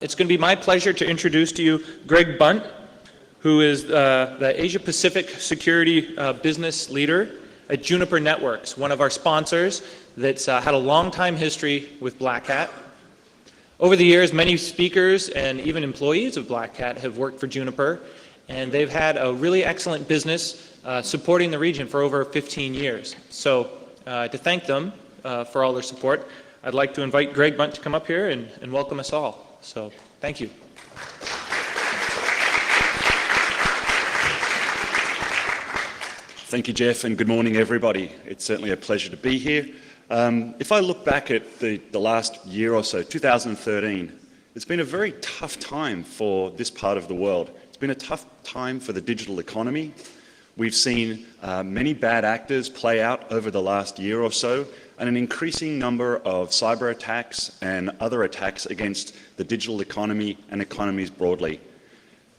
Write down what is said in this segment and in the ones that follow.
It's going to be my pleasure to introduce to you Greg Bunt, who is the Asia Pacific Security Business Leader at Juniper Networks, one of our sponsors that's had a long time history with Black Hat. Over the years, many speakers and even employees of Black Hat have worked for Juniper, and they've had a really excellent business supporting the region for over 15 years. So to thank them for all their support, I'd like to invite Greg Bunt to come up here and welcome us all. So thank you. Thank you, Jeff, and good morning, everybody. It's certainly a pleasure to be here. If I look back at the last year or so, 2013, it's been a very tough time for this part of the world. It's been a tough time for the digital economy. We've seen many bad actors play out over the last year or so, and an increasing number of cyber attacks and other attacks against the digital economy and economies broadly.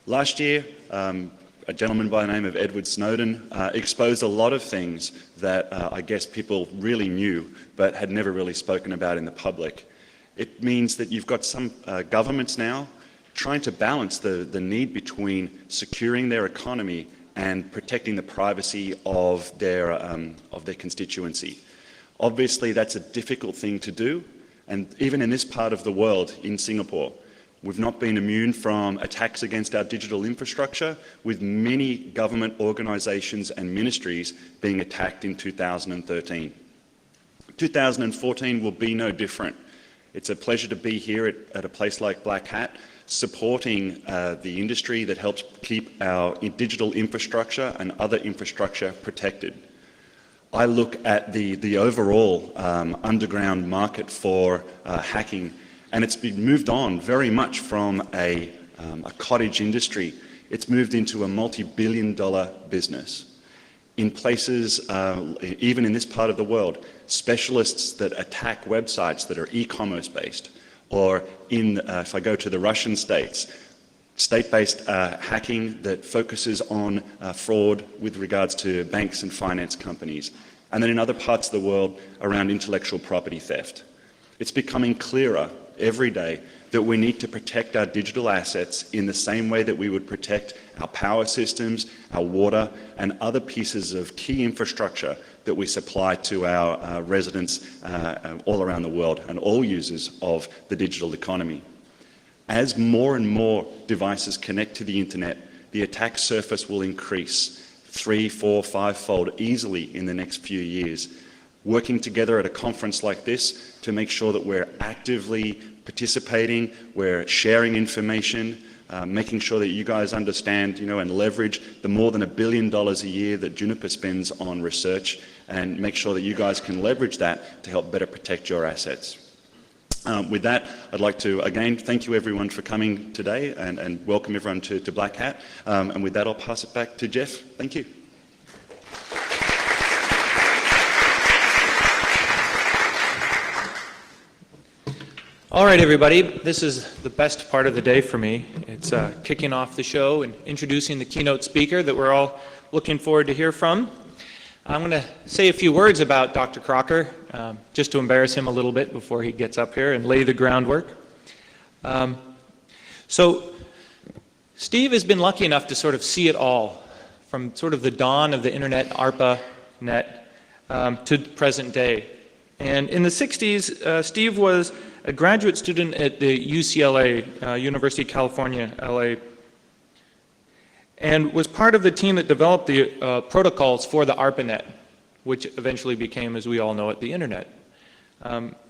Last year, a gentleman by the name of Edward Snowden exposed a lot of things that I guess people really knew but had never really spoken about in the public. It means that you've got some governments now trying to balance the need between securing their economy and protecting the privacy of their constituency. Obviously, that's a difficult thing to do, and even in this part of the world, in Singapore, we've not been immune from attacks against our digital infrastructure, with many government organisations and ministries being attacked in 2013. 2014 will be no different. It's a pleasure to be here at a place like Black Hat, supporting the industry that helps keep our digital infrastructure and other infrastructure protected. I look at the overall underground market for hacking, and it's been moved on very much from a cottage industry. It's moved into a multi-billion-dollar business. In places, even in this part of the world, specialists that attack websites that are e-commerce based, or if I go to the Russian states, state-based hacking that focuses on fraud with regards to banks and finance companies, and then in other parts of the world around intellectual property theft. It's becoming clearer every day that we need to protect our digital assets in the same way that we would protect our power systems, our water, and other pieces of key infrastructure that we supply to our residents all around the world and all users of the digital economy. As more and more devices connect to the internet, the attack surface will increase 3, 4, 5-fold easily in the next few years. Working together at a conference like this to make sure that we're actively participating, we're sharing information, making sure that you guys understand, and leverage the more than $1 billion a year that Juniper spends on research, and make sure that you guys can leverage that to help better protect your assets. With that, I'd like to again thank you everyone for coming today, and welcome everyone to Black Hat. And with that, I'll pass it back to Jeff. Thank you. All right, everybody, this is the best part of the day for me. It's kicking off the show and introducing the keynote speaker that we're all looking forward to hear from. I'm going to say a few words about Dr. Crocker, just to embarrass him a little bit before he gets up here and lay the groundwork. So Steve has been lucky enough to sort of see it all, from sort of the dawn of the internet, ARPANET, to present day. And in the 60s, Steve was a graduate student at the UCLA, University of California, LA, and was part of the team that developed the protocols for the ARPANET, which eventually became, as we all know it, the internet.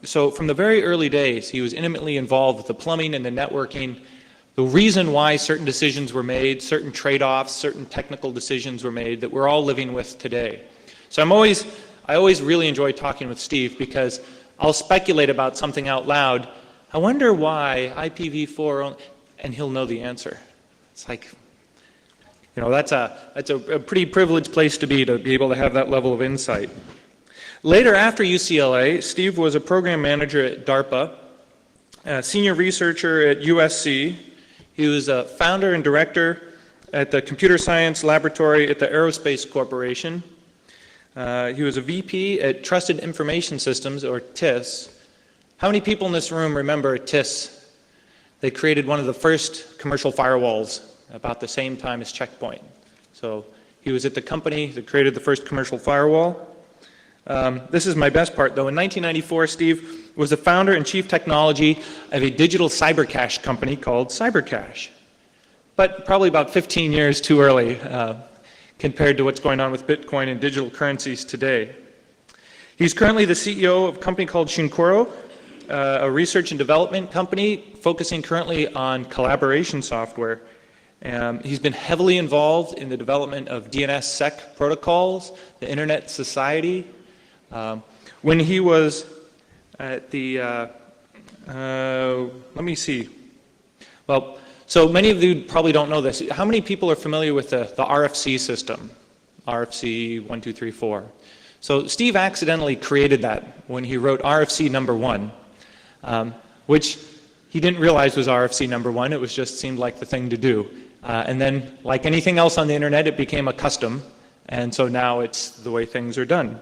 So from the very early days, he was intimately involved with the plumbing and the networking, the reason why certain decisions were made, certain trade-offs, certain technical decisions were made that we're all living with today. So I always really enjoy talking with Steve, because I'll speculate about something out loud. I wonder why IPv4, and he'll know the answer. It's like, that's a pretty privileged place to be able to have that level of insight. Later, after UCLA, Steve was a program manager at DARPA, a senior researcher at USC. He was a founder and director at the Computer Science Laboratory at the Aerospace Corporation. He was a VP at Trusted Information Systems, or TIS. How many people in this room remember TIS? they created one of the first commercial firewalls about the same time as Check Point. So he was at the company that created the first commercial firewall. This is my best part, though. In 1994, Steve was the founder and chief technology of a digital cybercache company called Cybercache. But probably about 15 years too early compared to what's going on with Bitcoin and digital currencies today. He's currently the CEO of a company called Shinkoro, a research and development company focusing currently on collaboration software. He's been heavily involved in the development of Dns Sec protocols, the Internet Society. When he was at the, let me see. Well, so many of you probably don't know this. How many people are familiar with the RFC system? RFC 1, 2, 3, 4. So Steve accidentally created that when he wrote RFC number 1, which he didn't realize was RFC number 1. It was just seemed like the thing to do. And then, like anything else on the internet, it became a custom. And so now it's the way things are done.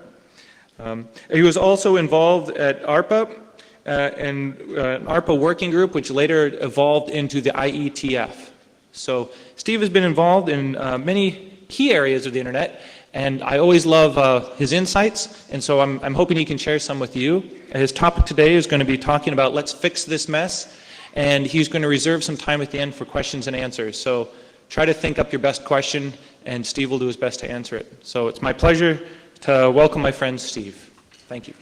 He was also involved at ARPA, and an ARPA working group, which later evolved into the IETF. So Steve has been involved in many key areas of the internet, and I always love his insights, and so I'm hoping he can share some with you. His topic today is going to be talking about let's fix this mess, and he's going to reserve some time at the end for questions and answers. So try to think up your best question, and Steve will do his best to answer it. So it's my pleasure to welcome my friend Steve. Thank you.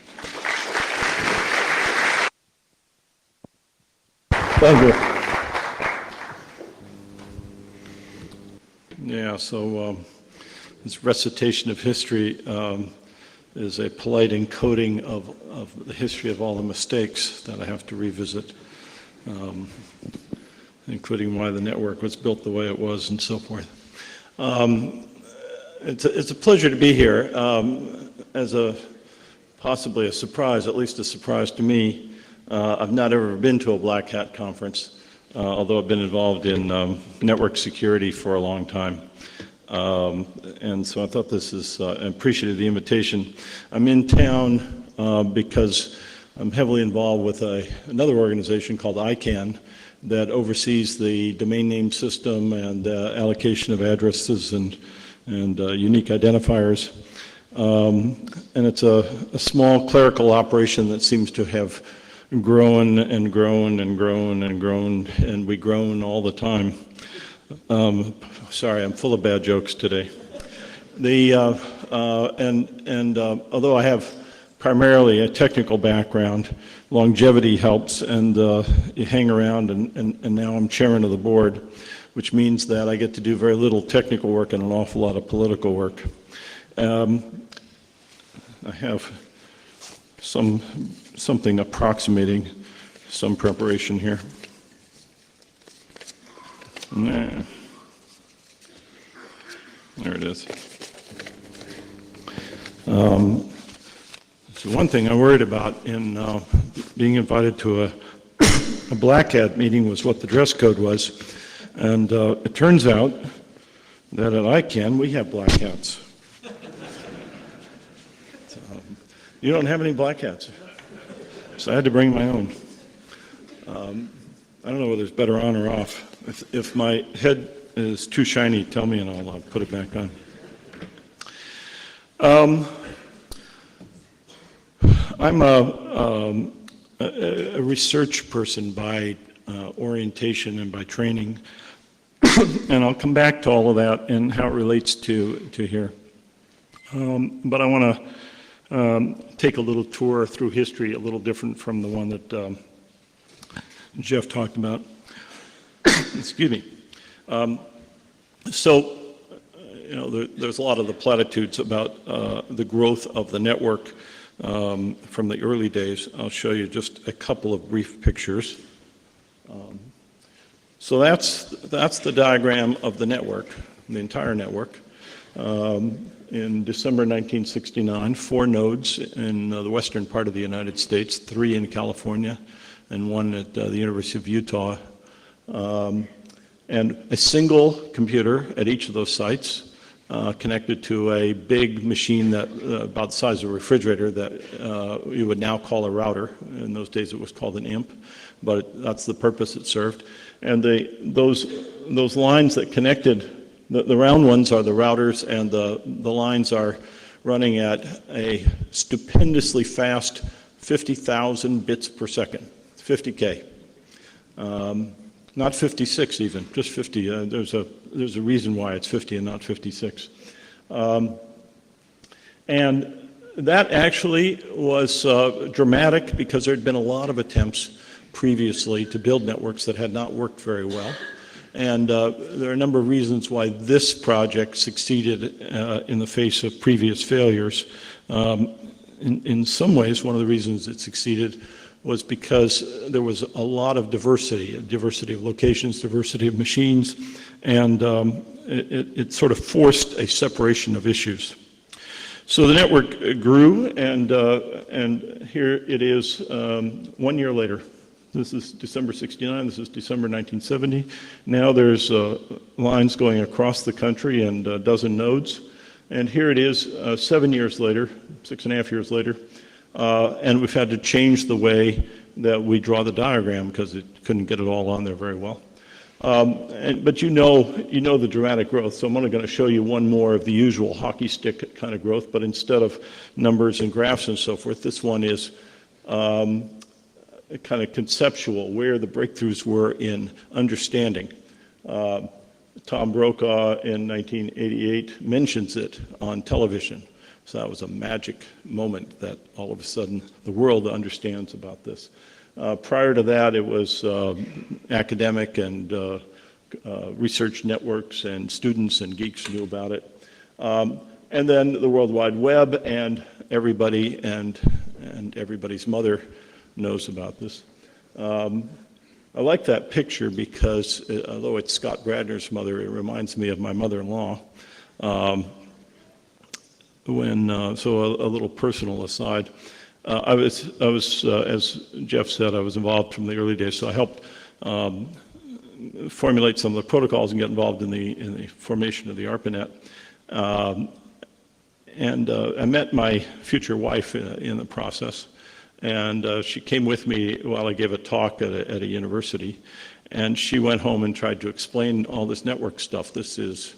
Thank you. Yeah, so this recitation of history is a polite encoding of the history of all the mistakes that I have to revisit, including why the network was built the way it was and so forth. It's a pleasure to be here as possibly a surprise, at least a surprise to me. I've not ever been to a Black Hat conference, although I've been involved in network security for a long time. And so I thought this is, I appreciated the invitation. I'm in town because I'm heavily involved with another organization called ICANN that oversees the domain name system and allocation of addresses and unique identifiers. And it's a small clerical operation that seems to have grown and grown and grown and grown, and we groan all the time. Sorry, I'm full of bad jokes today. Although I have primarily a technical background, longevity helps, and you hang around, and now I'm chairman of the board, which means that I get to do very little technical work and an awful lot of political work. I have something approximating some preparation here. Nah. There it is. So one thing I worried about in being invited to a Black Hat meeting was what the dress code was. And it turns out that at ICANN we have black hats. You don't have any black hats. So I had to bring my own. I don't know whether it's better on or off. If my head is too shiny, tell me and I'll put it back on. I'm a research person by orientation and by training, and I'll come back to all of that and how it relates to here. But I want to take a little tour through history, a little different from the one that Jeff talked about. Excuse me. So, you know, there's a lot of the platitudes about the growth of the network from the early days. I'll show you just a couple of brief pictures. So that's the diagram of the network, the entire network. In December 1969, 4 nodes in the western part of the United States, 3 in California, and 1 at the University of Utah. And a single computer at each of those sites connected to a big machine that about the size of a refrigerator that you would now call a router. In those days it was called an IMP, but that's the purpose it served. And those lines that connected, the round ones are the routers, and the lines are running at a stupendously fast 50,000 bits per second, 50K. Not 56 even, just 50. There's a reason why it's 50 and not 56. And that actually was dramatic because there had been a lot of attempts previously to build networks that had not worked very well. And there are a number of reasons why this project succeeded in the face of previous failures. In some ways, one of the reasons it succeeded was because there was a lot of diversity of locations, diversity of machines, and it sort of forced a separation of issues. So the network grew, and here it is 1 year later. This is December 69, this is December 1970. Now there's lines going across the country and a dozen nodes. And here it is 7 years later, 6.5 years later, and we've had to change the way that we draw the diagram because it couldn't get it all on there very well. But you know the dramatic growth, so I'm only going to show you one more of the usual hockey stick kind of growth, but instead of numbers and graphs and so forth, this one is kind of conceptual, where the breakthroughs were in understanding. Tom Brokaw in 1988 mentions it on television. So that was a magic moment that all of a sudden the world understands about this. Prior to that, it was academic and research networks, and students and geeks knew about it. And then the World Wide Web, and everybody and everybody's mother knows about this. I like that picture because although it's Scott Bradner's mother, it reminds me of my mother-in-law. So a little personal aside, I was as Jeff said, I was involved from the early days, so I helped formulate some of the protocols and get involved in the formation of the ARPANET. I met my future wife in the process. And she came with me while I gave a talk at a university, and she went home and tried to explain all this network stuff. This is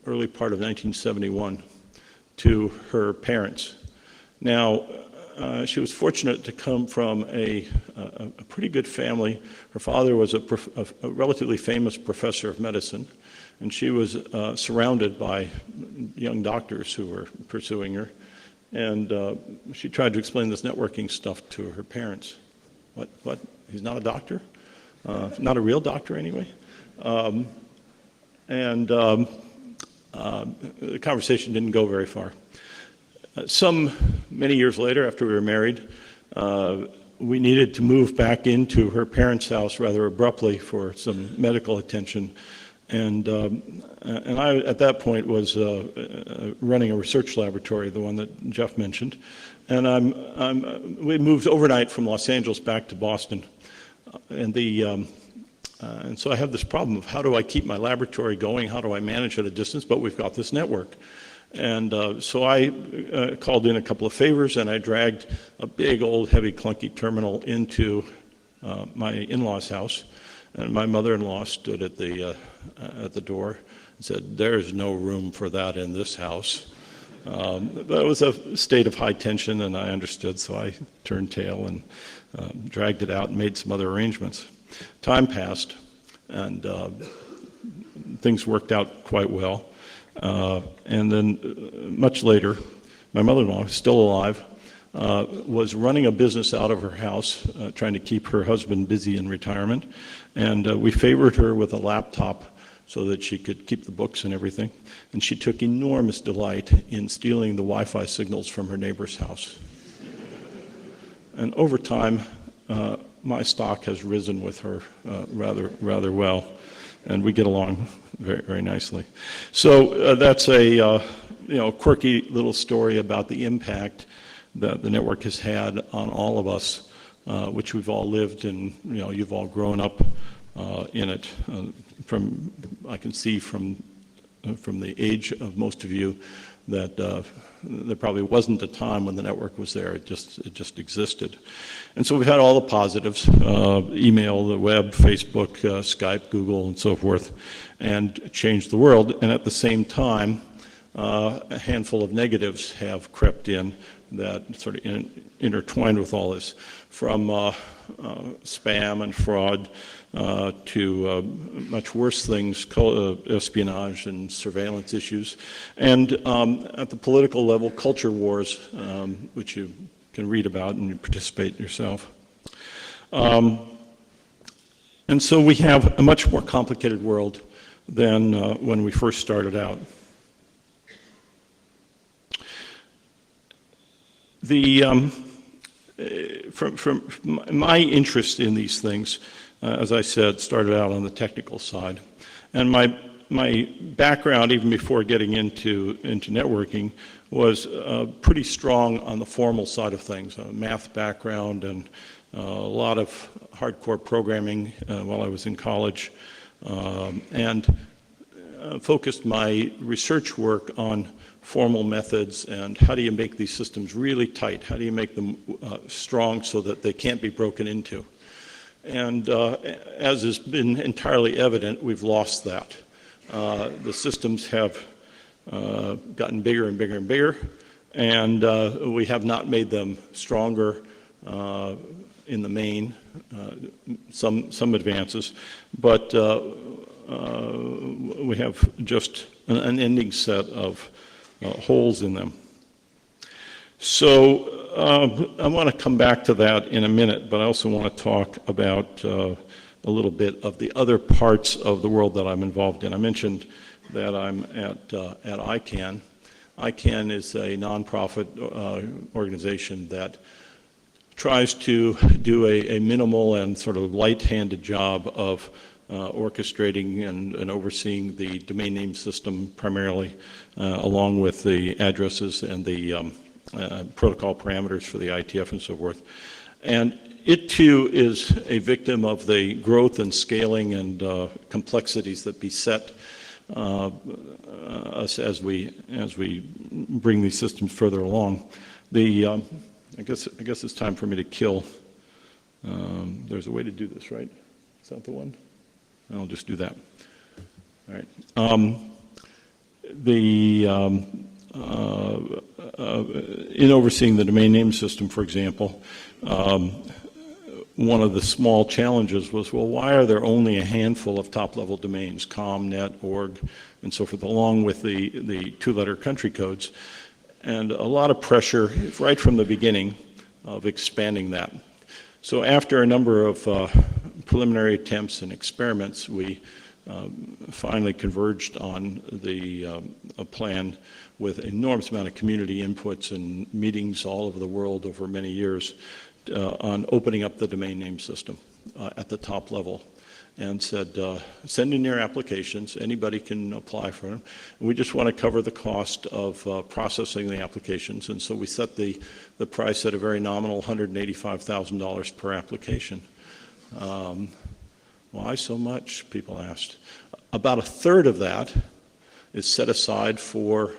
early part of 1971 to her parents. Now, she was fortunate to come from a pretty good family. Her father was a relatively famous professor of medicine, and she was surrounded by young doctors who were pursuing her. And she tried to explain this networking stuff to her parents. What? He's not a doctor? Not a real doctor, anyway? The conversation didn't go very far. Many years later, after we were married, we needed to move back into her parents' house rather abruptly for some medical attention. And I, at that point, was running a research laboratory, the one that Jeff mentioned. And we moved overnight from Los Angeles back to Boston. And so I have this problem of how do I keep my laboratory going? How do I manage at a distance? But we've got this network. And so I called in a couple of favors, and I dragged a big, old, heavy, clunky terminal into my in-laws' house. And my mother-in-law stood at the door and said, "There's no room for that in this house." But it was a state of high tension, and I understood, so I turned tail and dragged it out and made some other arrangements. Time passed, and things worked out quite well. And then much later, my mother-in-law, still alive, was running a business out of her house, trying to keep her husband busy in retirement. And we favored her with a laptop so that she could keep the books and everything. And she took enormous delight in stealing the Wi-Fi signals from her neighbor's house. And over time, my stock has risen with her rather well, and we get along very, very nicely. So that's a quirky little story about the impact that the network has had on all of us, which we've all lived and you've all grown up in it. I can see from the age of most of you that there probably wasn't a time when the network was there. It just existed. And so we've had all the positives, email, the web, Facebook, Skype, Google, and so forth, and changed the world. And at the same time, a handful of negatives have crept in that sort of intertwined with all this, from spam and fraud to much worse things, espionage and surveillance issues, and at the political level, culture wars, which you can read about and you participate yourself. And so we have a much more complicated world than when we first started out. From my interest in these things, as I said, started out on the technical side. And my background, even before getting into networking, was pretty strong on the formal side of things, a math background and a lot of hardcore programming while I was in college, and focused my research work on formal methods and how do you make these systems really tight? How do you make them strong so that they can't be broken into? And as has been entirely evident, we've lost that. The systems have gotten bigger and bigger and bigger, and we have not made them stronger in the main, some advances, but we have just an unending set of holes in them. So I want to come back to that in a minute, but I also want to talk about a little bit of the other parts of the world that I'm involved in. I mentioned that I'm at ICANN. ICANN is a nonprofit organization that tries to do a minimal and sort of light-handed job of orchestrating and overseeing the domain name system primarily, along with the addresses and the protocol parameters for the ITF and so forth. And it too is a victim of the growth and scaling and complexities that beset us as we bring these systems further along. I guess it's time for me to kill. There's a way to do this, right? Is that the one? I'll just do that. All right. In overseeing the domain name system, for example, one of the small challenges was, well, why are there only a handful of top-level domains, com, net, org, and so forth, along with the two-letter country codes? And a lot of pressure right from the beginning of expanding that. So after a number of preliminary attempts and experiments, we finally converged on a plan with an enormous amount of community inputs and meetings all over the world over many years on opening up the domain name system at the top level, and said, send in your applications, anybody can apply for them. We just want to cover the cost of processing the applications, and so we set the price at a very nominal $185,000 per application. Why so much, people asked. About a third of that is set aside for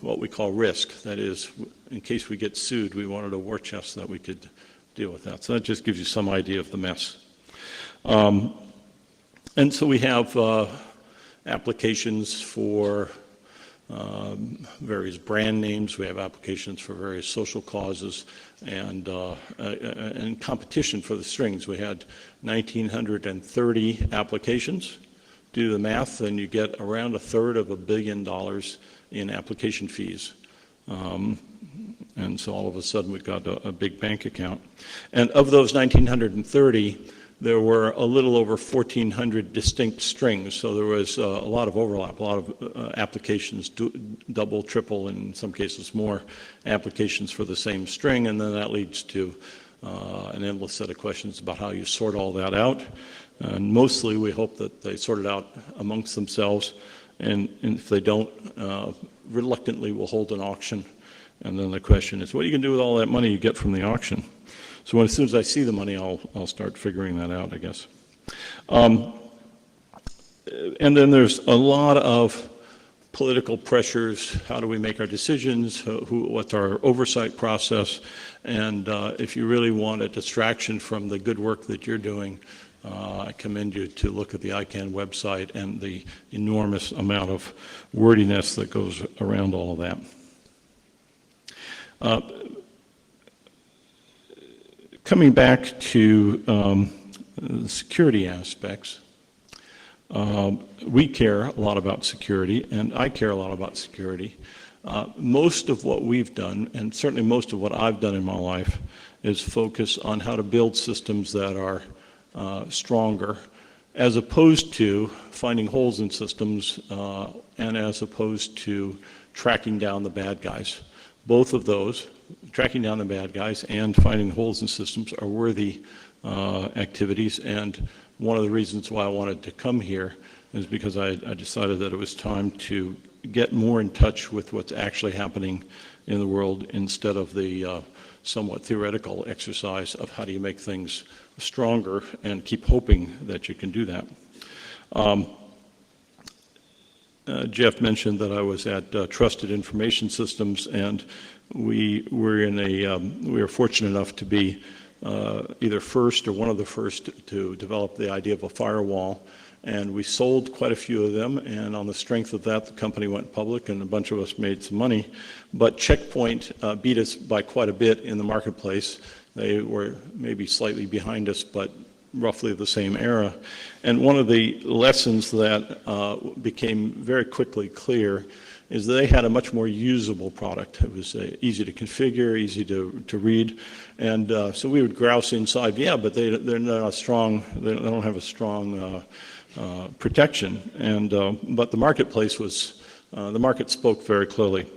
what we call risk. That is, in case we get sued, we wanted a war chest that we could deal with that. So that just gives you some idea of the mess. And so we have applications for various brand names. We have applications for various social causes and competition for the strings. We had 1,930 applications. Do the math, and you get around $1/3 billion in application fees. And so all of a sudden we've got a big bank account. And of those 1,930, there were a little over 1,400 distinct strings. So there was a lot of overlap, a lot of applications, double, triple, in some cases more applications for the same string. And then that leads to an endless set of questions about how you sort all that out. And mostly we hope that they sort it out amongst themselves. And if they don't, reluctantly we'll hold an auction. And then the question is, what are you going to do with all that money you get from the auction? So as soon as I see the money, I'll start figuring that out, I guess. And then there's a lot of political pressures, how do we make our decisions, what's our oversight process, and if you really want a distraction from the good work that you're doing, I commend you to look at the ICANN website and the enormous amount of wordiness that goes around all of that. Coming back to the security aspects, we care a lot about security, and I care a lot about security. Most of what we've done, and certainly most of what I've done in my life, is focus on how to build systems that are stronger, as opposed to finding holes in systems, and as opposed to tracking down the bad guys. Both of those, tracking down the bad guys and finding holes in systems, are worthy activities, and one of the reasons why I wanted to come here is because I decided that it was time to get more in touch with what's actually happening in the world instead of the somewhat theoretical exercise of how do you make things stronger and keep hoping that you can do that. Jeff mentioned that I was at Trusted Information Systems, and we were fortunate enough to be either first or one of the first to develop the idea of a firewall, and we sold quite a few of them, and on the strength of that the company went public and a bunch of us made some money. But Check Point beat us by quite a bit in the marketplace. They were maybe slightly behind us, but roughly the same era. And one of the lessons that became very quickly clear is they had a much more usable product. It was easy to configure, easy to read, and so we would grouse inside, yeah, but they're not strong, they don't have a strong protection, and but the marketplace was, the market spoke very clearly.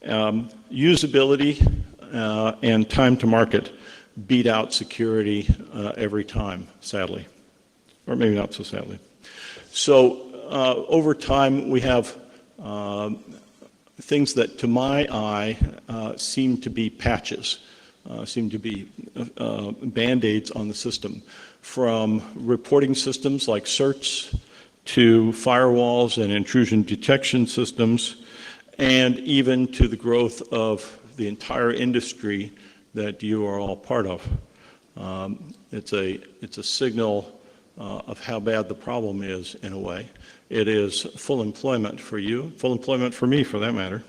Usability and time to market beat out security every time, sadly, or maybe not so sadly. So over time we have things that to my eye seem to be patches, seem to be band-aids on the system, from reporting systems like certs to firewalls and intrusion detection systems, and even to the growth of the entire industry that you are all part of. It's a signal of how bad the problem is, in a way. It is full employment for you, full employment for me, for that matter.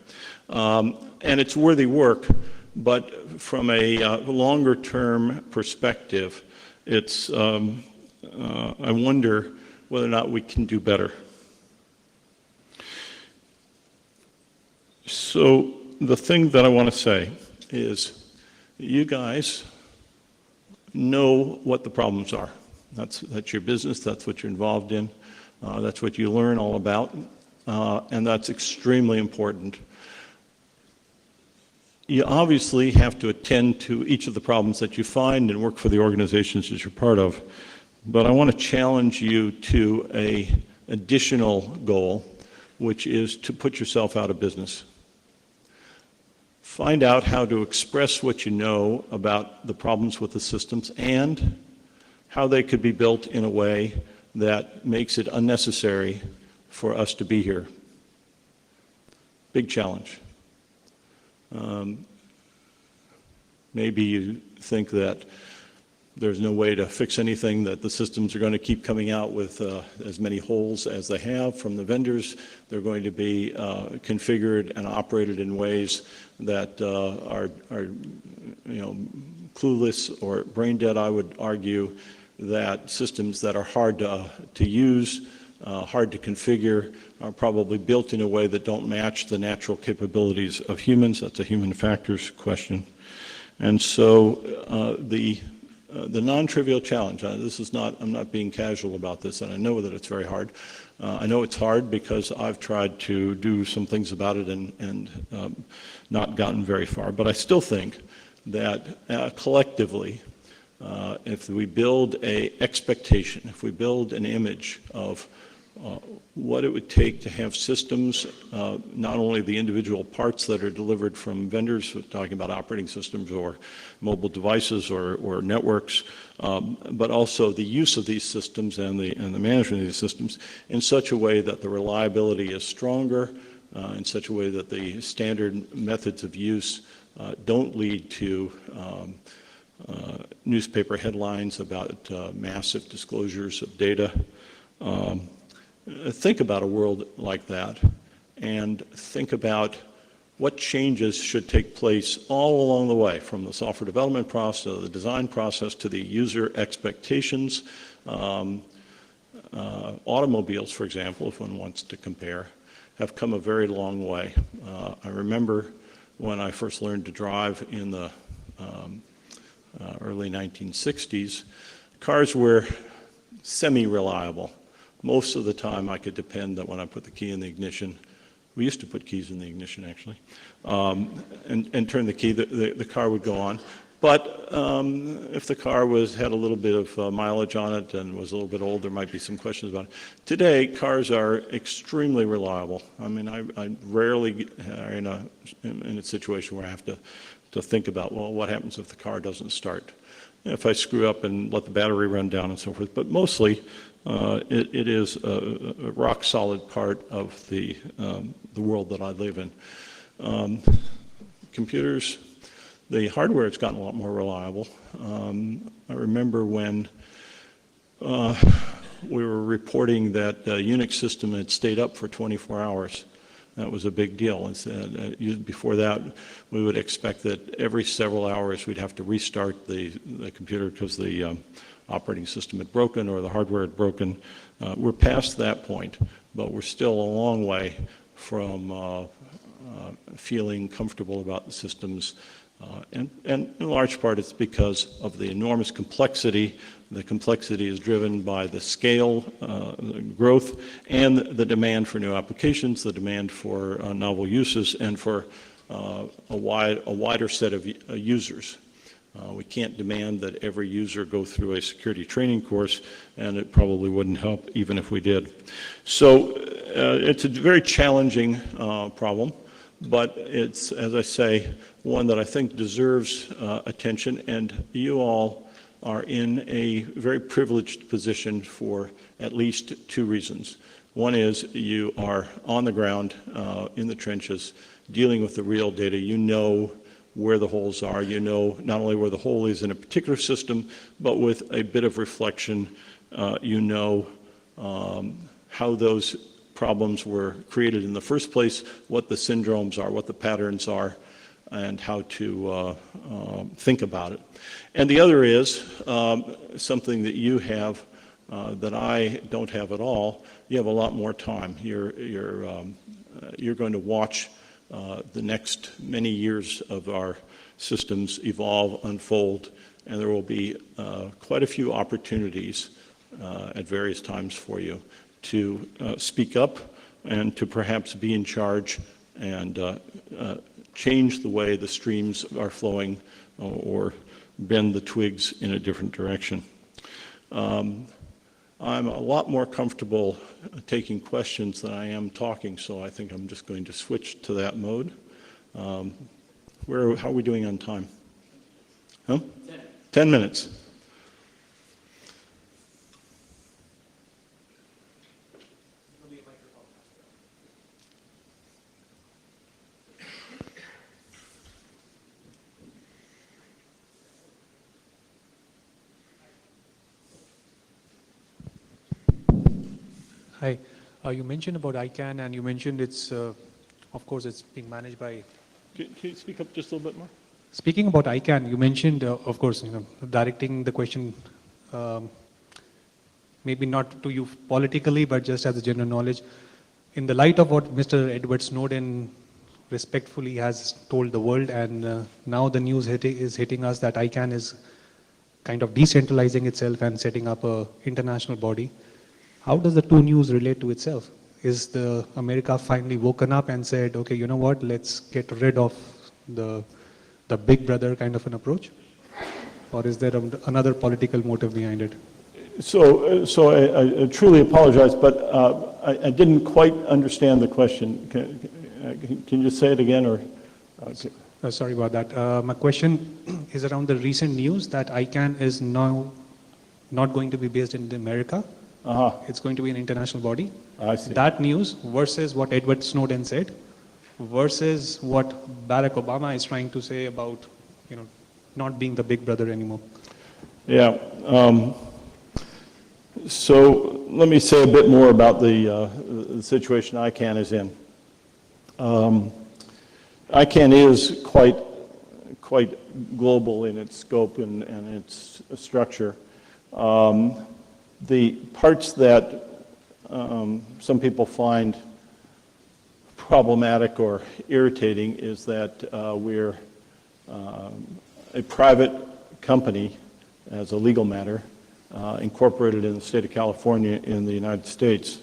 And it's worthy work, but from a longer-term perspective, it's, I wonder whether or not we can do better. So the thing that I want to say is, you guys know what the problems are. That's your business, that's what you're involved in, that's what you learn all about, and that's extremely important. You obviously have to attend to each of the problems that you find and work for the organizations that you're part of, but I want to challenge you to an additional goal, which is to put yourself out of business. Find out how to express what you know about the problems with the systems and how they could be built in a way that makes it unnecessary for us to be here. Big challenge. Maybe you think that there's no way to fix anything, that the systems are going to keep coming out with as many holes as they have from the vendors. They're going to be configured and operated in ways that are clueless or brain dead. I would argue that systems that are hard to use, hard to configure, are probably built in a way that don't match the natural capabilities of humans. That's a human factors question. And so the non-trivial challenge, this is not, I'm not being casual about this, and I know that it's very hard. I know it's hard because I've tried to do some things about it and not gotten very far, but I still think that collectively, if we build an expectation, if we build an image of what it would take to have systems, not only the individual parts that are delivered from vendors, we're talking about operating systems or mobile devices or networks, but also the use of these systems and the management of these systems in such a way that the reliability is stronger, in such a way that the standard methods of use don't lead to newspaper headlines about massive disclosures of data. Think about a world like that, and think about what changes should take place all along the way, from the software development process, to the design process, to the user expectations. Automobiles, for example, if one wants to compare, have come a very long way. I remember when I first learned to drive in the early 1960s, cars were semi-reliable. Most of the time I could depend that when I put the key in the ignition, we used to put keys in the ignition actually, and turn the key, the car would go on. But if the car had a little bit of mileage on it and was a little bit old, there might be some questions about it. Today, cars are extremely reliable. I mean, I rarely are in a situation where I have to think about, well, what happens if the car doesn't start? If I screw up and let the battery run down and so forth. But mostly, it is a rock-solid part of the world that I live in. Computers, the hardware has gotten a lot more reliable. I remember when we were reporting that the Unix system had stayed up for 24 hours. That was a big deal. Before that, we would expect that every several hours we'd have to restart the computer because the operating system had broken or the hardware had broken. We're past that point, but we're still a long way from feeling comfortable about the systems. And in large part, it's because of the enormous complexity. The complexity is driven by the scale, the growth, and the demand for new applications, the demand for novel uses, and for a wider set of users. We can't demand that every user go through a security training course, and it probably wouldn't help even if we did. So it's a very challenging problem, but it's, as I say, one that I think deserves attention, and you all are in a very privileged position for at least two reasons. One is you are on the ground in the trenches dealing with the real data. You know where the holes are. You know not only where the hole is in a particular system, but with a bit of reflection, you know how those problems were created in the first place, what the syndromes are, what the patterns are, and how to think about it. And the other is something that you have that I don't have at all. You have a lot more time. You're going to watch the next many years of our systems evolve, unfold, and there will be quite a few opportunities at various times for you to speak up and to perhaps be in charge and change the way the streams are flowing or bend the twigs in a different direction. I'm a lot more comfortable taking questions than I am talking, so I think I'm just going to switch to that mode. How are we doing on time? Huh? 10 minutes. Hi. You mentioned about ICANN, and you mentioned it's, of course, it's being managed by... Can you speak up just a little bit more? Speaking about ICANN, you mentioned, of course, directing the question, maybe not to you politically, but just as a general knowledge. In the light of what Mr. Edward Snowden respectfully has told the world, and now the news is hitting us that ICANN is kind of decentralizing itself and setting up an international body. How does the two news relate to itself? Is America finally woken up and said, okay, you know what, let's get rid of the big brother kind of an approach? Or is there another political motive behind it? So I truly apologize, but I didn't quite understand the question. Can you say it again? Or Sorry about that. My question is around the recent news that ICANN is now not going to be based in America. It's going to be an international body. I see. That news versus what Edward Snowden said. versus what Barack Obama is trying to say about, not being the big brother anymore? Yeah. So let me say a bit more about the situation ICANN is in. ICANN is quite global in its scope and its structure. The parts that some people find problematic or irritating is that we're a private company as a legal matter, incorporated in the state of California in the United States.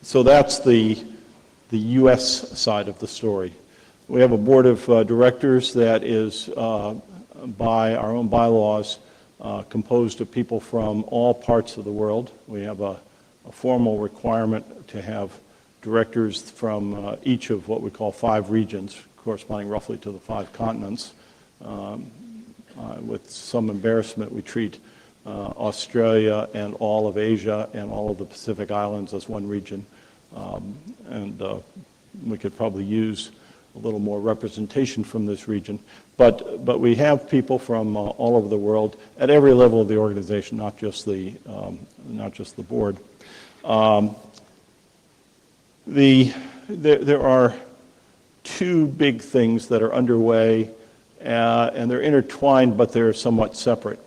So that's the U.S. side of the story. We have a board of directors that is, by our own bylaws, composed of people from all parts of the world. We have a formal requirement to have directors from each of what we call 5 regions, corresponding roughly to the 5 continents. With some embarrassment, we treat Australia and all of Asia and all of the Pacific Islands as one region. And we could probably use a little more representation from this region. But we have people from all over the world at every level of the organization, not just the board. There are 2 big things that are underway, and they're intertwined, but they're somewhat separate.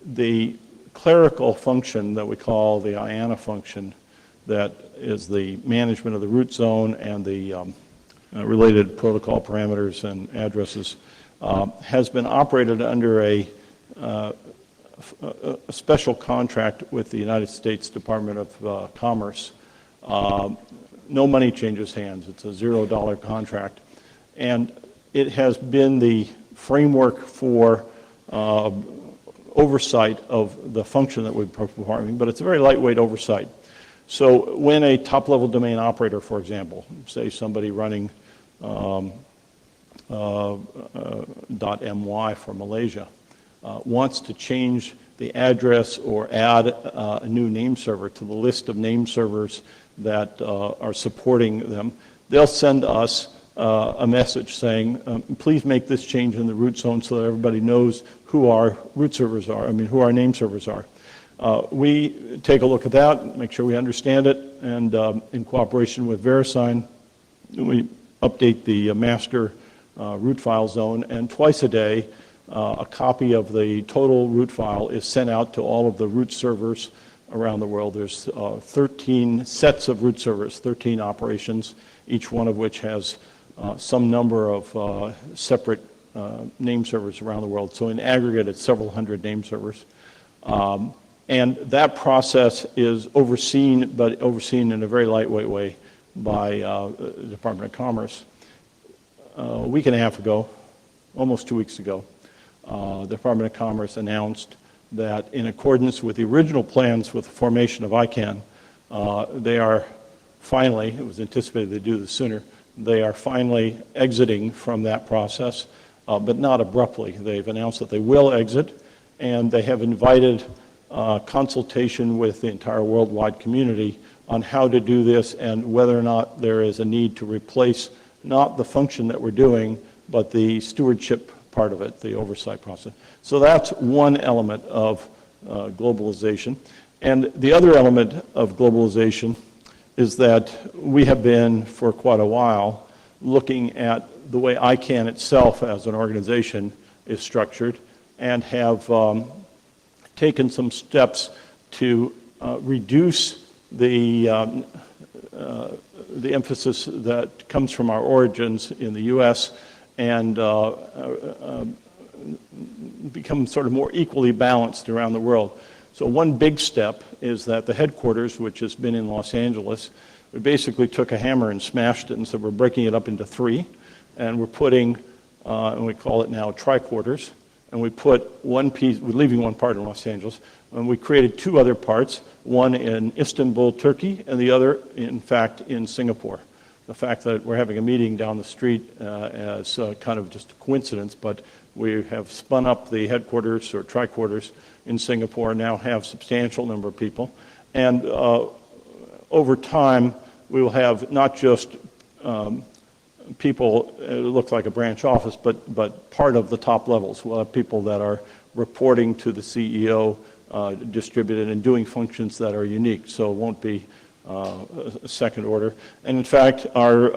The clerical function that we call the IANA function, that is the management of the root zone and the related protocol parameters and addresses, has been operated under a special contract with the United States Department of Commerce. No money changes hands. It's a $0 contract. And it has been the framework for oversight of the function that we're performing, but it's a very lightweight oversight. So when a top-level domain operator, for example, say somebody running .my for Malaysia, wants to change the address or add a new name server to the list of name servers that are supporting them, they'll send us a message saying, please make this change in the root zone so that everybody knows who our root servers are, who our name servers are. We take a look at that, make sure we understand it, and in cooperation with VeriSign, we update the master root file zone, and twice a day, a copy of the total root file is sent out to all of the root servers around the world. There's 13 sets of root servers, 13 operations, each one of which has some number of separate name servers around the world. So in aggregate, it's several hundred name servers. And that process is overseen, but overseen in a very lightweight way by the Department of Commerce. A week and a half ago, almost 2 weeks ago, the Department of Commerce announced that in accordance with the original plans with the formation of ICANN, they are finally, it was anticipated they'd do this sooner, they are finally exiting from that process, but not abruptly. They've announced that they will exit, and they have invited consultation with the entire worldwide community on how to do this and whether or not there is a need to replace not the function that we're doing, but the stewardship part of it, the oversight process. So that's one element of globalization. And the other element of globalization is that we have been, for quite a while, looking at the way ICANN itself as an organization is structured and have taken some steps to reduce the emphasis that comes from our origins in the U.S. and become sort of more equally balanced around the world. So one big step is that the headquarters, which has been in Los Angeles, we basically took a hammer and smashed it and said we're breaking it up into 3, and we're putting, and we call it now tricorders, and we put one piece, we're leaving one part in Los Angeles, and we created 2 other parts, one in Istanbul, Turkey, and the other, in fact, in Singapore. The fact that we're having a meeting down the street is kind of just a coincidence, but we have spun up the headquarters or tricorders in Singapore, now have a substantial number of people. And over time, we will have not just people, it looks like a branch office, but part of the top levels. We'll have people that are reporting to the CEO, distributed and doing functions that are unique, so it won't be a second order. And in fact, our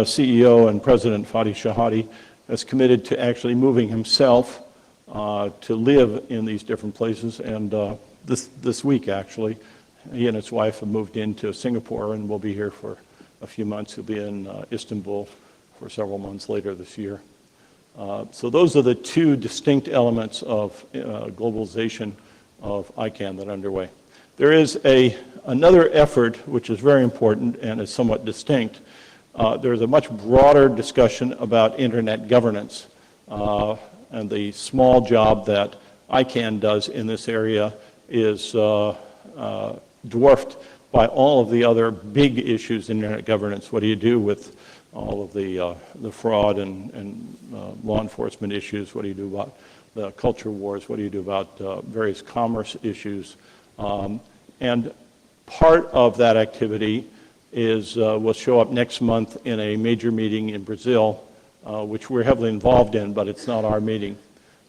CEO and President, Fadi Shahadi, has committed to actually moving himself to live in these different places. And this week, actually, he and his wife have moved into Singapore and will be here for a few months. He'll be in Istanbul for several months later this year. So those are the two distinct elements of globalization of ICANN that are underway. There is another effort which is very important and is somewhat distinct. There's a much broader discussion about internet governance, and the small job that ICANN does in this area is dwarfed by all of the other big issues in internet governance. What do you do with all of the fraud and law enforcement issues? What do you do about the culture wars? What do you do about various commerce issues? And part of that activity will show up next month in a major meeting in Brazil, which we're heavily involved in, but it's not our meeting.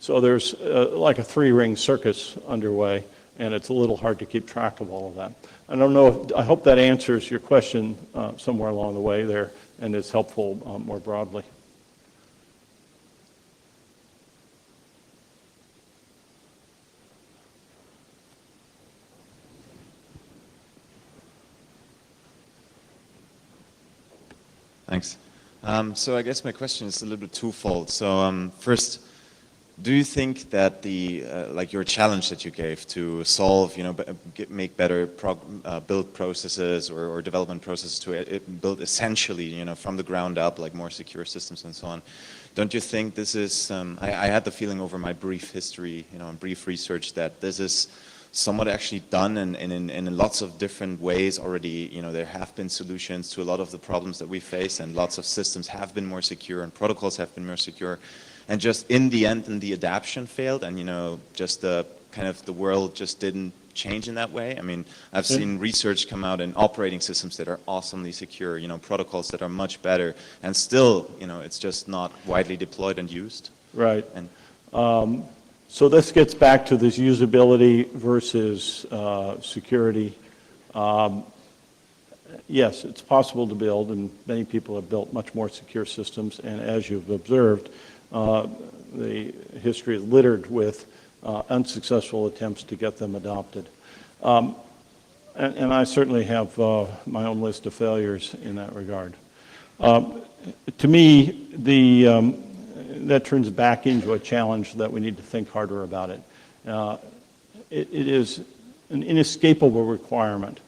So there's like a three-ring circus underway, and it's a little hard to keep track of all of that. I don't know, I hope that answers your question somewhere along the way there, and is helpful more broadly. Thanks. So I guess my question is a little bit twofold. So first, do you think that like your challenge that you gave to solve, make better build processes or development processes to build essentially, from the ground up, like more secure systems and so on, don't you think this is, I had the feeling over my brief history, and brief research that this is somewhat actually done and in lots of different ways already. There have been solutions to a lot of the problems that we face, and lots of systems have been more secure and protocols have been more secure. And just in the end, the adaptation failed, and just the kind of the world just didn't change in that way. I mean, I've seen research come out in operating systems that are awesomely secure, protocols that are much better, and still, it's just not widely deployed and used. Right. And so this gets back to this usability versus security. Yes, it's possible to build, and many people have built much more secure systems, and as you've observed, the history is littered with unsuccessful attempts to get them adopted. And I certainly have my own list of failures in that regard. To me, that turns back into a challenge that we need to think harder about it. It is an inescapable requirement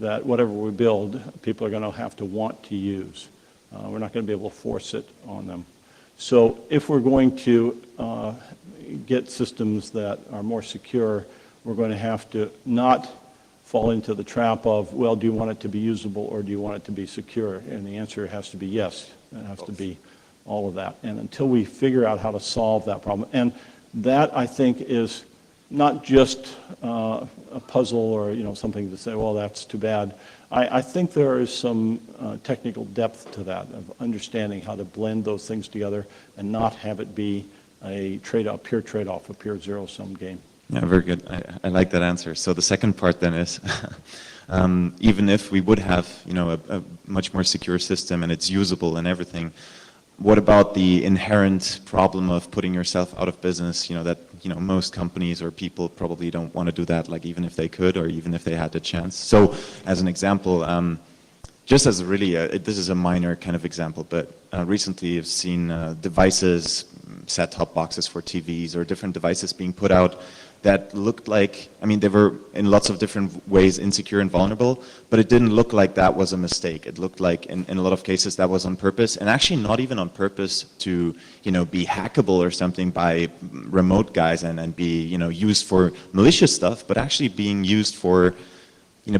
that whatever we build, people are going to have to want to use. We're not going to be able to force it on them. So if we're going to get systems that are more secure, we're going to have to not fall into the trap of, well, do you want it to be usable or do you want it to be secure? And the answer has to be yes. It has to be all of that. And until we figure out how to solve that problem, and that I think is not just a puzzle or something to say, well, that's too bad. I think there is some technical depth to that, of understanding how to blend those things together and not have it be a trade-off, pure trade-off, a pure zero-sum game. yeah, very good. I like that answer. So the second part then is, even if we would have, a much more secure system and it's usable and everything, what about the inherent problem of putting yourself out of business? That most companies or people probably don't want to do that, like even if they could or even if they had the chance. So, as an example, just as really, this is a minor kind of example, but recently I've seen devices, set-top boxes for TVs or different devices being put out that looked like, they were in lots of different ways insecure and vulnerable, but it didn't look like that was a mistake. It looked like, in a lot of cases, that was on purpose, and actually not even on purpose to, be hackable or something by remote guys and be, used for malicious stuff, but actually being used for,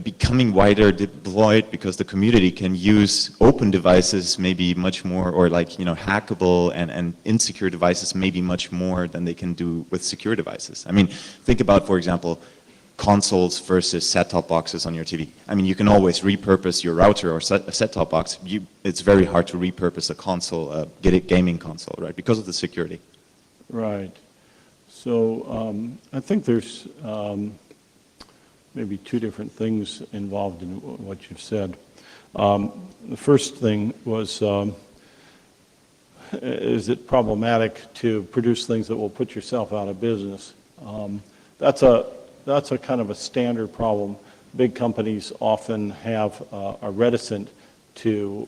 becoming wider deployed because the community can use open devices maybe much more, or like, hackable and insecure devices maybe much more than they can do with secure devices. Think about, for example, consoles versus set-top boxes on your TV. I mean, you can always repurpose your router or a set-top box. It's very hard to repurpose a console, a gaming console, right, because of the security. Right. So I think there's maybe two different things involved in what you've said. The first thing was, is it problematic to produce things that will put yourself out of business? That's a kind of a standard problem. Big companies often are reticent to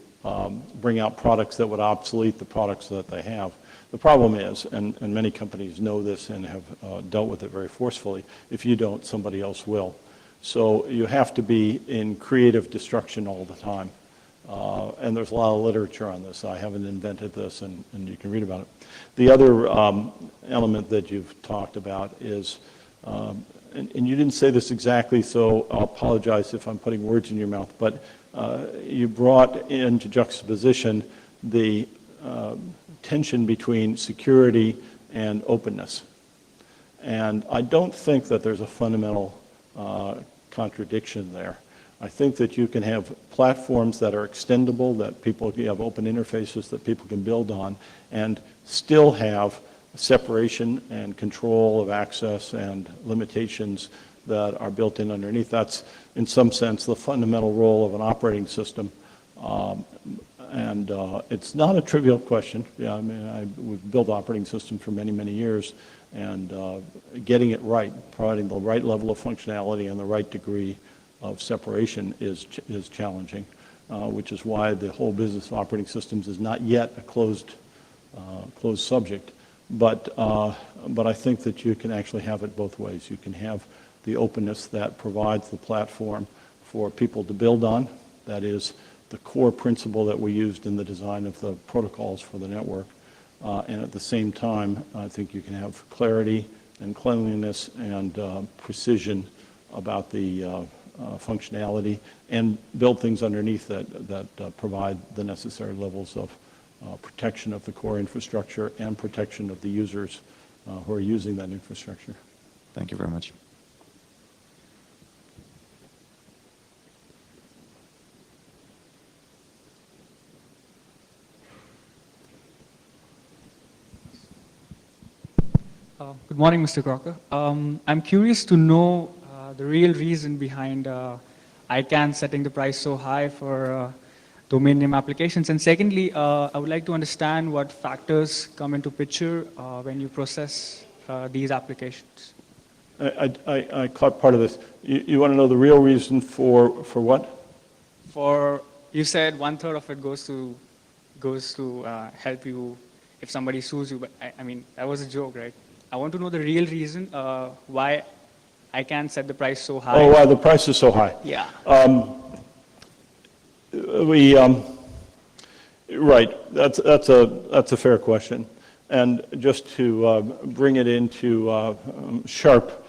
bring out products that would obsolete the products that they have. The problem is, and many companies know this and have dealt with it very forcefully, if you don't, somebody else will. So you have to be in creative destruction all the time. And there's a lot of literature on this. I haven't invented this, and you can read about it. The other element that you've talked about is, and you didn't say this exactly, so I'll apologize if I'm putting words in your mouth, but you brought into juxtaposition the tension between security and openness. And I don't think that there's a fundamental contradiction there. I think that you can have platforms that are extendable, that you have open interfaces that people can build on, and still have separation and control of access and limitations that are built in underneath. That's, in some sense, the fundamental role of an operating system. And it's not a trivial question. Yeah, I mean, we've built operating systems for many, many years, and getting it right, providing the right level of functionality and the right degree of separation is challenging, which is why the whole business of operating systems is not yet a closed subject. But I think that you can actually have it both ways. You can have the openness that provides the platform for people to build on. That is the core principle that we used in the design of the protocols for the network. And at the same time, I think you can have clarity and cleanliness and precision about the functionality, and build things underneath that provide the necessary levels of protection of the core infrastructure and protection of the users who are using that infrastructure. Thank you very much. Good morning, Mr. Crocker. I'm curious to know the real reason behind ICANN setting the price so high for domain name applications. And secondly, I would like to understand what factors come into picture when you process these applications. I caught part of this. You want to know the real reason for what? You said 1/3 of it goes to help you if somebody sues you, but I mean, that was a joke, right? I want to know the real reason why I can't set the price so high. Oh, why the price is so high? Yeah. Right. That's a fair question, and just to bring it into sharp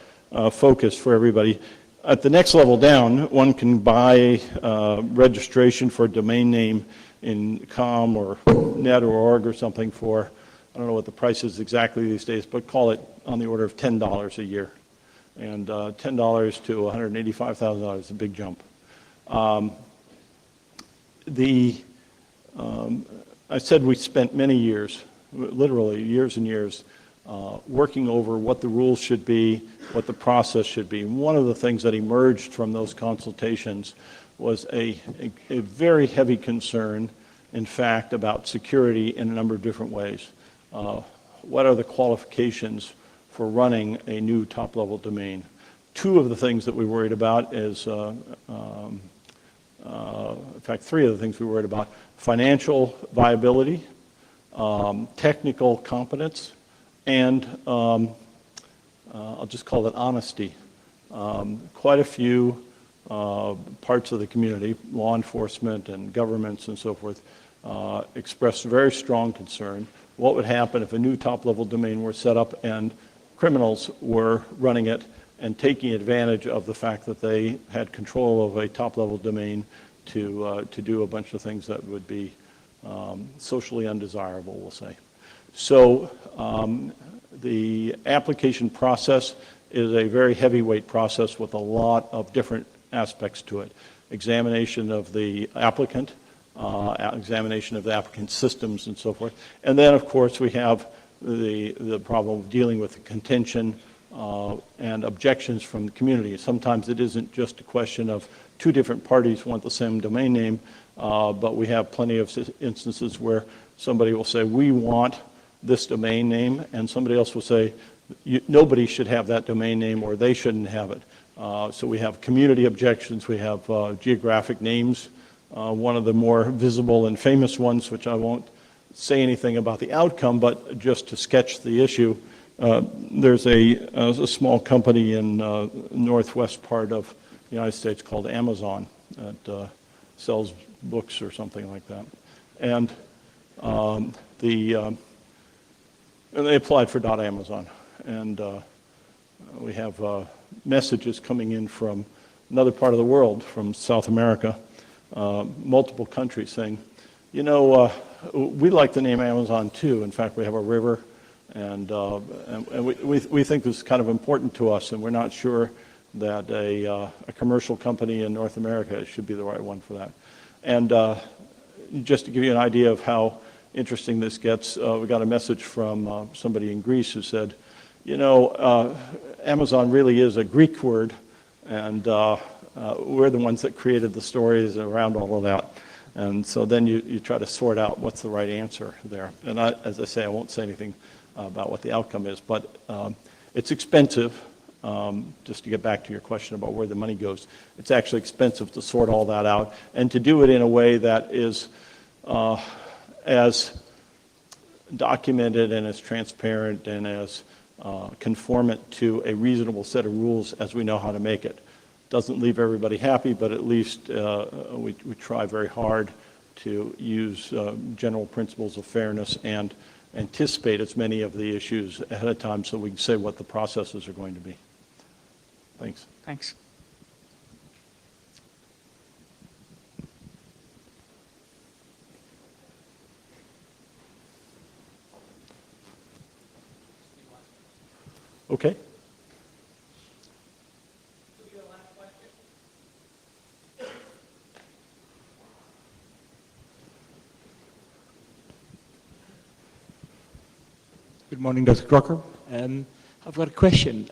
focus for everybody, at the next level down, one can buy registration for a domain name in .com or .net or .org or something for, I don't know what the price is exactly these days, but call it on the order of $10 a year. And $10 to $185,000 is a big jump. I said we spent many years, literally years and years, working over what the rules should be, what the process should be. And one of the things that emerged from those consultations was a very heavy concern, in fact, about security in a number of different ways. What are the qualifications for running a new top-level domain? Two of the things that we worried about is, in fact, three of the things we worried about: financial viability, technical competence, and I'll just call it honesty. Quite a few parts of the community, law enforcement and governments and so forth, expressed very strong concern. What would happen if a new top-level domain were set up and criminals were running it and taking advantage of the fact that they had control of a top-level domain to do a bunch of things that would be socially undesirable, we'll say. So the application process is a very heavyweight process with a lot of different aspects to it. Examination of the applicant, examination of the applicant's systems and so forth. And then, of course, we have the problem of dealing with the contention and objections from the community. Sometimes it isn't just a question of two different parties want the same domain name, but we have plenty of instances where somebody will say, we want this domain name, and somebody else will say, nobody should have that domain name, or they shouldn't have it. So we have community objections, we have geographic names. One of the more visible and famous ones, which I won't say anything about the outcome, but just to sketch the issue, there's a small company in northwest part of the United States called Amazon that sells books or something like that. And and they applied for .Amazon. And we have messages coming in from another part of the world, from South America, multiple countries saying, you know, we like the name Amazon too. In fact, we have a river, and we think this is kind of important to us, and we're not sure that a commercial company in North America should be the right one for that. And just to give you an idea of how interesting this gets, we got a message from somebody in Greece who said, you know, Amazon really is a Greek word, and we're the ones that created the stories around all of that. And so then you try to sort out what's the right answer there. And as I say, I won't say anything about what the outcome is, but it's expensive. Just to get back to your question about where the money goes, it's actually expensive to sort all that out and to do it in a way that is as documented and as transparent and as conformant to a reasonable set of rules as we know how to make it. Doesn't leave everybody happy, but at least we try very hard to use general principles of fairness and anticipate as many of the issues ahead of time so we can say what the processes are going to be. Thanks. Thanks. Okay. Good morning, Dr. Crocker. I've got a question.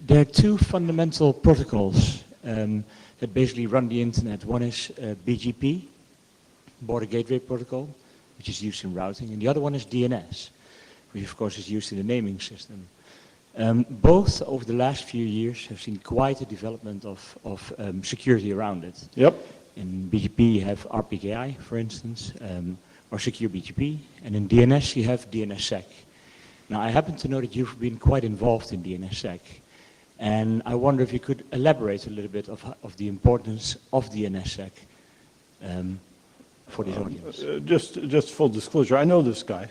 There are two fundamental protocols that basically run the internet. One is BGP, Border Gateway Protocol, which is used in routing, and the other one is DNS, which of course is used in the naming system. Both over the last few years have seen quite a development of security around it. Yep. In BGP you have RPKI, for instance, or Secure BGP, and in DNS you have Dns Sec. Now I happen to know that you've been quite involved in Dns Sec, and I wonder if you could elaborate a little bit of the importance of Dns Sec for this audience. Just full disclosure, I know this guy.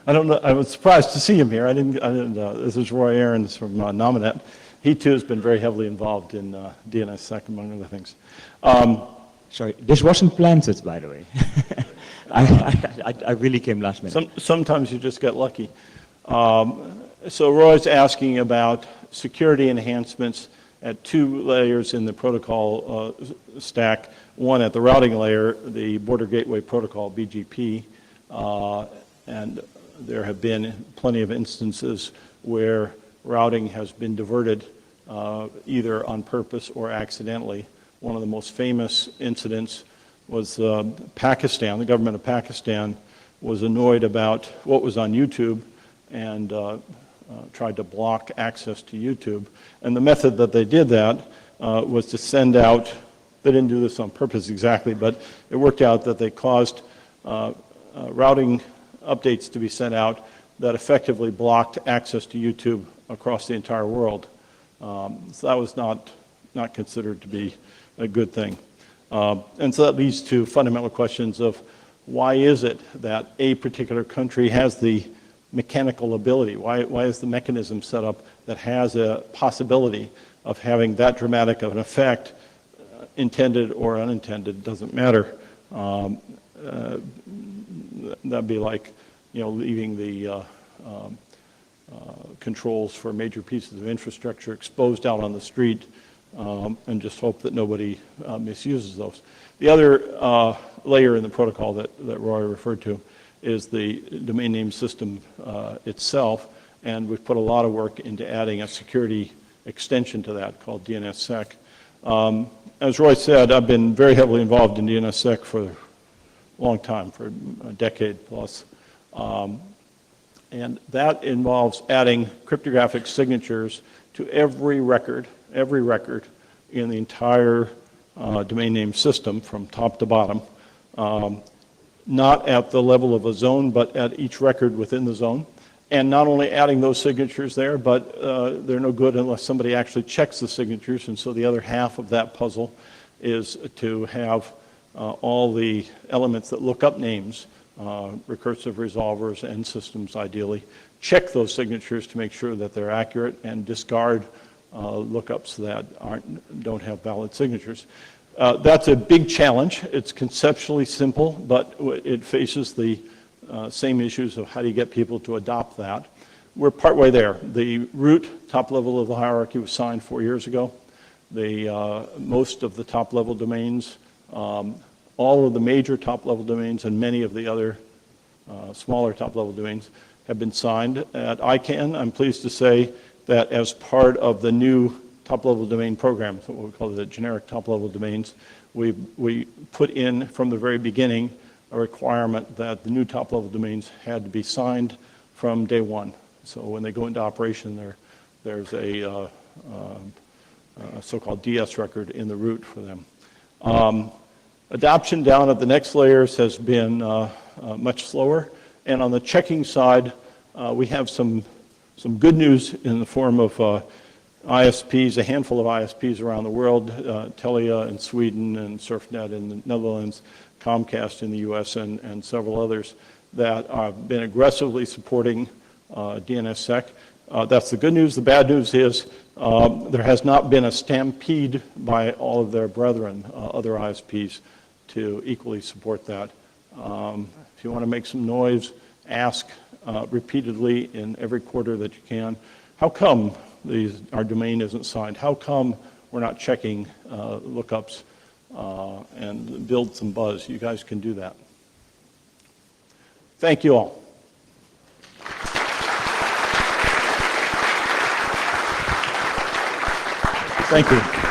I don't know. I was surprised to see him here. I didn't. This is Roy Aarons from Nominet. He too has been very heavily involved in Dns Sec, among other things. Sorry, this wasn't planted, by the way. I really came last minute. Sometimes you just get lucky. So Roy's asking about security enhancements at two layers in the protocol stack. One at the routing layer, the Border Gateway Protocol, BGP, and there have been plenty of instances where routing has been diverted either on purpose or accidentally. One of the most famous incidents was Pakistan. The government of Pakistan was annoyed about what was on YouTube and tried to block access to YouTube. And the method that they did that was to send out, they didn't do this on purpose exactly, but it worked out that they caused routing updates to be sent out that effectively blocked access to YouTube across the entire world. So that was not considered to be a good thing. And so that leads to fundamental questions of why is it that a particular country has the mechanical ability? Why is the mechanism set up that has a possibility of having that dramatic of an effect, intended or unintended, doesn't matter. That'd be like, leaving the controls for major pieces of infrastructure exposed out on the street, and just hope that nobody misuses those. The other layer in the protocol that Roy referred to is the domain name system itself, and we've put a lot of work into adding a security extension to that called Dns Sec. As Roy said, I've been very heavily involved in Dns Sec for a long time, for a decade plus. And that involves adding cryptographic signatures to every record in the entire domain name system from top to bottom. Not at the level of a zone, but at each record within the zone. And not only adding those signatures there, but they're no good unless somebody actually checks the signatures. And so the other half of that puzzle is to have all the elements that look up names, recursive resolvers and systems ideally, check those signatures to make sure that they're accurate and discard lookups that don't have valid signatures. That's a big challenge. It's conceptually simple, but it faces the same issues of how do you get people to adopt that. We're partway there. The root top level of the hierarchy was signed 4 years ago. Most of the top level domains, all of the major top level domains and many of the other smaller top level domains have been signed. At ICANN, I'm pleased to say that as part of the new top level domain program, what we call the generic top level domains, we put in from the very beginning a requirement that the new top level domains had to be signed from day one. So when they go into operation, there's a so-called DS record in the root for them. Adoption down at the next layers has been much slower. And on the checking side, we have some good news in the form of ISPs, a handful of ISPs around the world, Telia in Sweden and SurfNet in the Netherlands, Comcast in the US, and several others that have been aggressively supporting Dns Sec. That's the good news. The bad news is there has not been a stampede by all of their brethren, other ISPs, to equally support that. If you want to make some noise, ask repeatedly in every quarter that you can, how come our domain isn't signed? How come we're not checking lookups and build some buzz? You guys can do that. Thank you all. Thank you.